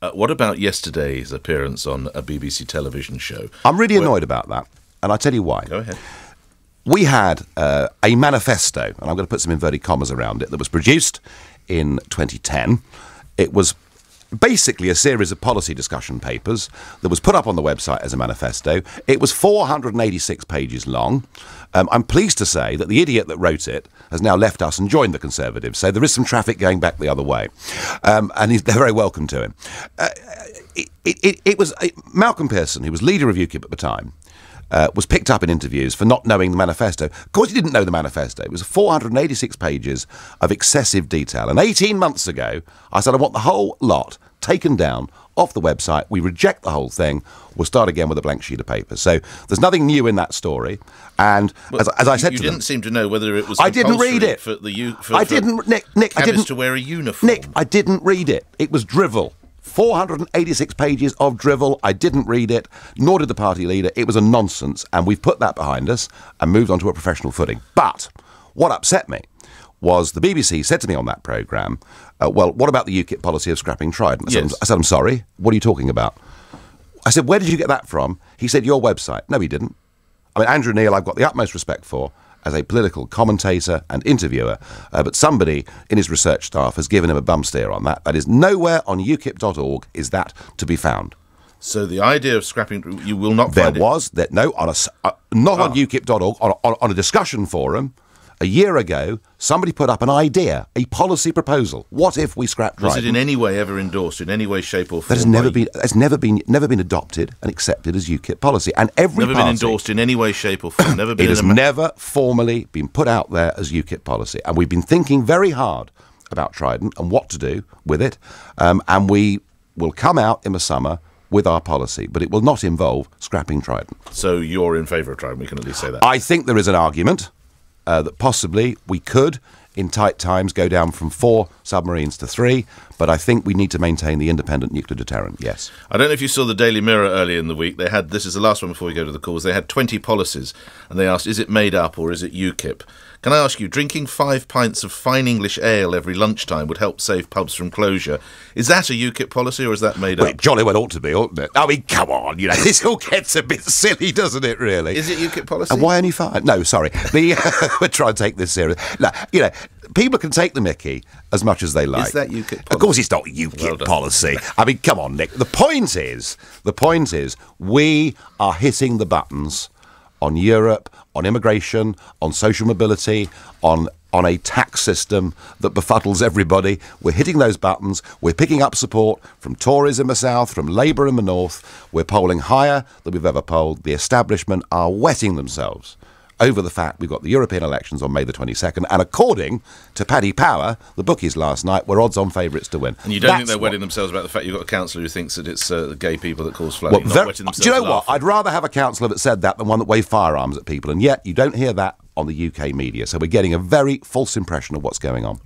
What about yesterday's appearance on a BBC television show? I'm really annoyed about that, and I'll tell you why. Go ahead. We had a manifesto, and I'm going to put some inverted commas around it, that was produced in 2010. It was basically a series of policy discussion papers that was put up on the website as a manifesto. It was 486 pages long. I'm pleased to say that the idiot that wrote it has now left us and joined the Conservatives, so there is some traffic going back the other way, and they're very welcome to him. Malcolm Pearson, who was leader of Ukip at the time, was picked up in interviews for not knowing the manifesto. Of course he didn't know the manifesto. It was 486 pages of excessive detail. And 18 months ago, I said, I want the whole lot taken down off the website. We reject the whole thing. We'll start again with a blank sheet of paper. So there's nothing new in that story. And as I said to them... You didn't seem to know whether it was I didn't read it. For the I didn't, Nick, I didn't... to wear a uniform. Nick, I didn't read it. It was drivel. 486 pages of drivel. I didn't read it, nor did the party leader. It was a nonsense, and we've put that behind us and moved on to a professional footing. But what upset me was the BBC said to me on that programme, well, what about the UKIP policy of scrapping Trident? I said, I'm sorry, what are you talking about? I said, where did you get that from? He said, your website. No, he didn't. I mean, Andrew Neil, I've got the utmost respect for as a political commentator and interviewer, but somebody in his research staff has given him a bum steer on that. That is nowhere on ukip.org is that to be found. So the idea of scrapping, you will not find it? There was, not on ukip.org, on a discussion forum. A year ago, somebody put up an idea, a policy proposal. What if we scrapped Drivel? Was it in any way ever endorsed, in any way, shape or form? That has never been adopted and accepted as UKIP policy. And every never been endorsed in any way, shape or form. Never been. It has never formally been put out there as UKIP policy. And we've been thinking very hard about Trident and what to do with it. And we will come out in the summer with our policy, but it will not involve scrapping Trident. So you're in favour of Trident, we can at least say that. I think there is an argument that possibly we could, in tight times, go down from 4 submarines to 3, but I think we need to maintain the independent nuclear deterrent, yes. I don't know if you saw the Daily Mirror earlier in the week. They had, this is the last one before we go to the calls, they had 20 policies, and they asked, is it made up or is it UKIP? Can I ask you, drinking 5 pints of fine English ale every lunchtime would help save pubs from closure. Is that a UKIP policy or is that made up? It jolly well ought to be, oughtn't it? I mean, come on, this all gets a bit silly, doesn't it, really? Is it UKIP policy? And why only 5? No, sorry. We're trying to take this serious. No, people can take the mickey as much as they like. Is that UKIP policy? Of course it's not UKIP policy. I mean, come on, Nick. The point is, we are hitting the buttons on Europe, on immigration, on social mobility, on a tax system that befuddles everybody. We're hitting those buttons. We're picking up support from Tories in the south, from Labour in the north. We're polling higher than we've ever polled. The establishment are wetting themselves over the fact we've got the European elections on May the 22nd, and according to Paddy Power, the bookies last night were odds-on favourites to win. And you don't think they're wetting themselves about the fact you've got a councillor who thinks that it's gay people that cause flooding, not wetting themselves. Do you know what? I'd rather have a councillor that said that than one that waved firearms at people, and yet you don't hear that on the UK media, so we're getting a very false impression of what's going on.